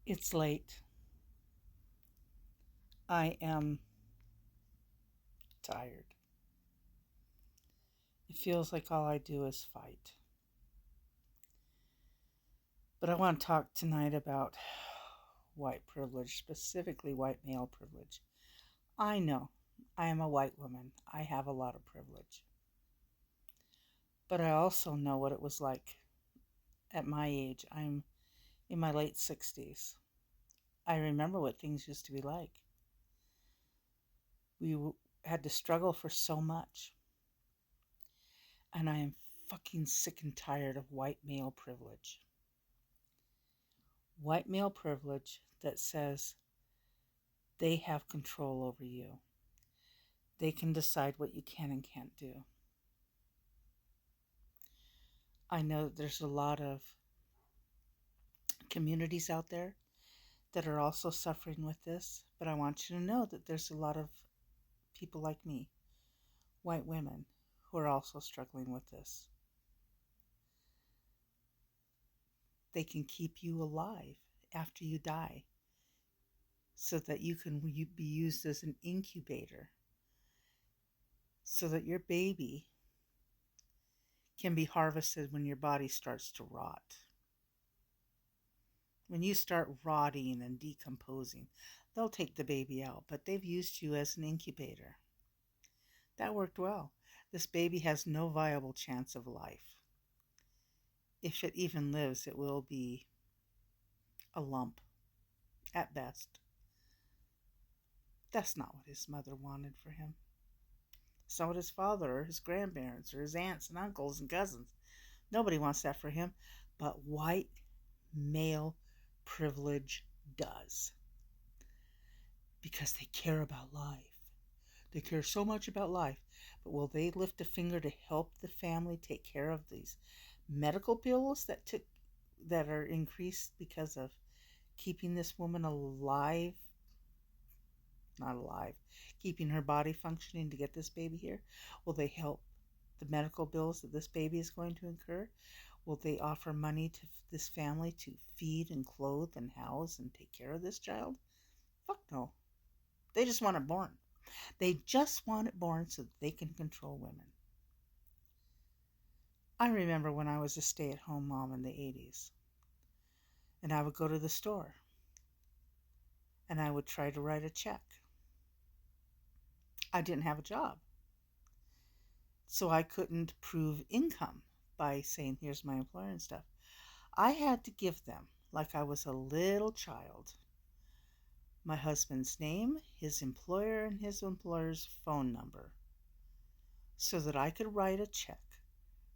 It's late. I am tired. It feels like all I do is fight. But I want to talk tonight about white privilege, specifically white male privilege. I know I am a white woman. I have a lot of privilege. But I also know what it was like at my age. I'm in my late 60s. I remember what things used to be like. We had to struggle for so much. And I am fucking sick and tired of white male privilege. White male privilege that says they have control over you. They can decide what you can and can't do. I know that there's a lot of communities out there that are also suffering with this, but I want you to know that there's a lot of people like me, white women, who are also struggling with this. They can keep you alive after you die so that you can be used as an incubator so that your baby can be harvested when your body starts to rot. When you start rotting and decomposing, they'll take the baby out, but they've used you as an incubator. That worked well. This baby has no viable chance of life. If it even lives, it will be a lump at best. That's not what his mother wanted for him. It's not what his father or his grandparents or his aunts and uncles and cousins. Nobody wants that for him, but white male privilege does. Because they care about life. They care so much about life. But will they lift a finger to help the family take care of these medical bills that are increased because of keeping this woman alive? Not alive. Keeping her body functioning to get this baby here? Will they help the medical bills that this baby is going to incur? Will they offer money to this family to feed and clothe and house and take care of this child? Fuck no. They just want it born. They just want it born so that they can control women. I remember when I was a stay-at-home mom in the 80s, and I would go to the store, and I would try to write a check. I didn't have a job, so I couldn't prove income by saying, here's my employer and stuff. I had to give them, like I was a little child, my husband's name, his employer, and his employer's phone number, so that I could write a check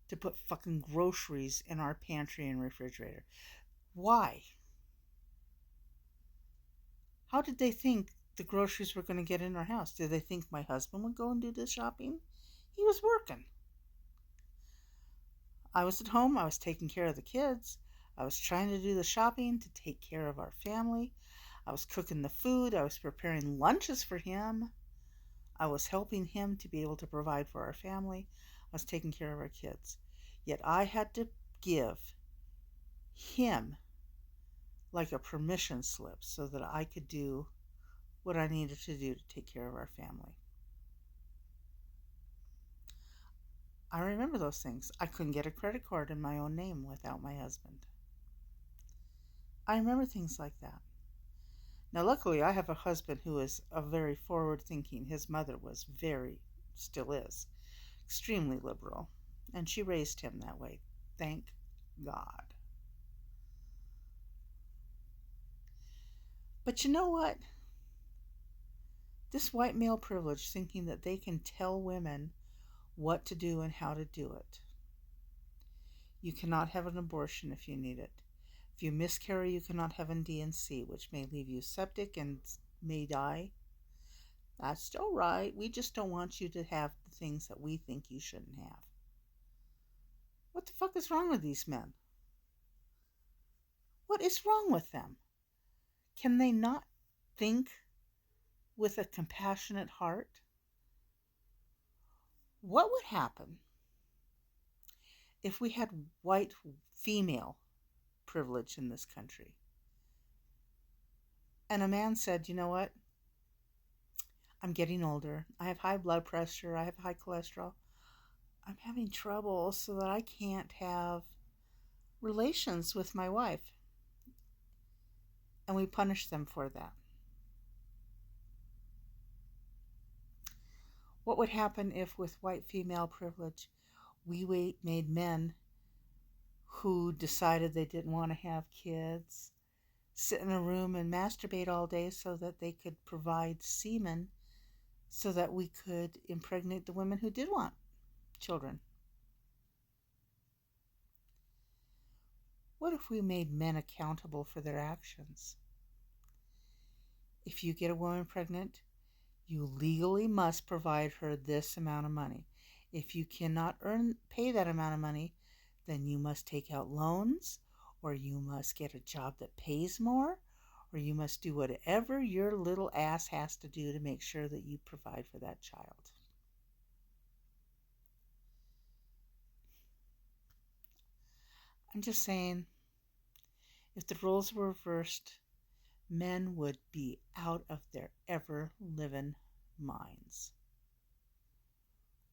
to put fucking groceries in our pantry and refrigerator. Why? How did they think the groceries were going to get in our house? Did they think my husband would go and do the shopping? He was working. I was at home. I was taking care of the kids. I was trying to do the shopping to take care of our family. I was cooking the food. I was preparing lunches for him. I was helping him to be able to provide for our family. I was taking care of our kids. Yet I had to give him like a permission slip so that I could do what I needed to do to take care of our family. I remember those things. I couldn't get a credit card in my own name without my husband. I remember things like that. Now, luckily, I have a husband who is a very forward thinking. His mother was still is, extremely liberal, and she raised him that way. Thank God. But you know what? This white male privilege, thinking that they can tell women what to do and how to do it. You cannot have an abortion if you need it. If you miscarry, you cannot have an D&C, which may leave you septic and may die. That's still right. We just don't want you to have the things that we think you shouldn't have. What the fuck is wrong with these men? What is wrong with them? Can they not think with a compassionate heart? What would happen if we had white female privilege in this country? And a man said, you know what? I'm getting older. I have high blood pressure. I have high cholesterol. I'm having trouble so that I can't have relations with my wife. And we punish them for that. What would happen if, with white female privilege, we made men who decided they didn't want to have kids sit in a room and masturbate all day so that they could provide semen so that we could impregnate the women who did want children? What if we made men accountable for their actions? If you get a woman pregnant, you legally must provide her this amount of money. If you cannot pay that amount of money, then you must take out loans, or you must get a job that pays more, or you must do whatever your little ass has to do to make sure that you provide for that child. I'm just saying, if the roles were reversed, men would be out of their ever-living minds.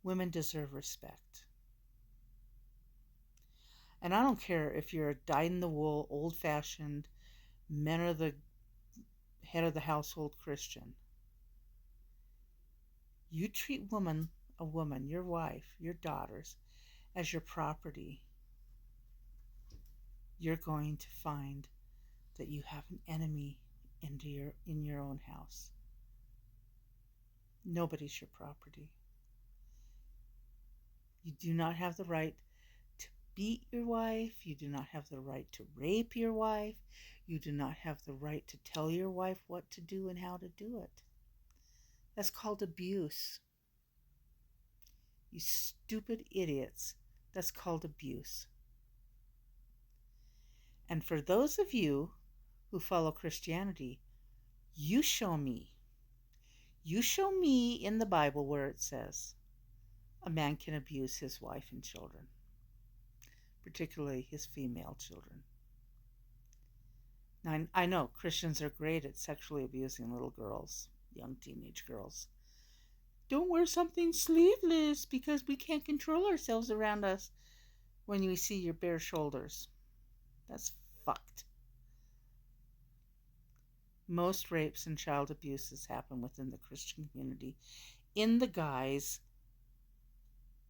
Women deserve respect. And I don't care if you're a dyed-in-the-wool, old-fashioned, men are the head of the household Christian. You treat a woman, your wife, your daughters, as your property, you're going to find that you have an enemy in your own house. Nobody's your property. You do not have the right to beat your wife. You do not have the right to rape your wife. You do not have the right to tell your wife what to do and how to do it. That's called abuse. You stupid idiots. That's called abuse. And for those of you who follow Christianity, you show me. You show me in the Bible where it says a man can abuse his wife and children, particularly his female children. Now, I know Christians are great at sexually abusing little girls, young teenage girls. Don't wear something sleeveless because we can't control ourselves around us when we see your bare shoulders. That's fucked. Most rapes and child abuses happen within the Christian community in the guise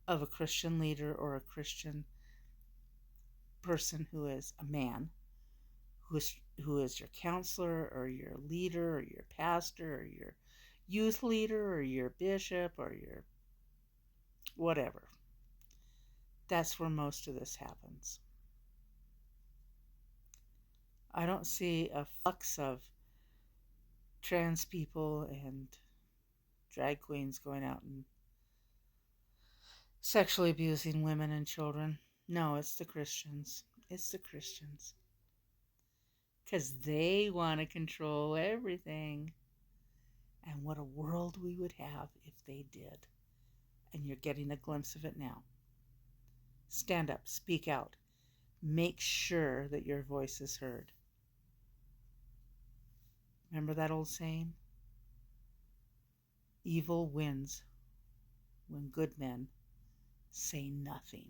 of a Christian leader or a Christian person who is a man, who is your counselor or your leader or your pastor or your youth leader or your bishop or your whatever. That's where most of this happens. I don't see a flux of trans people and drag queens going out and sexually abusing women and children. No, it's the Christians. It's the Christians. Because they want to control everything. And what a world we would have if they did. And you're getting a glimpse of it now. Stand up, speak out. Make sure that your voice is heard. Remember that old saying? Evil wins when good men say nothing.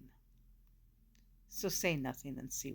So say nothing and see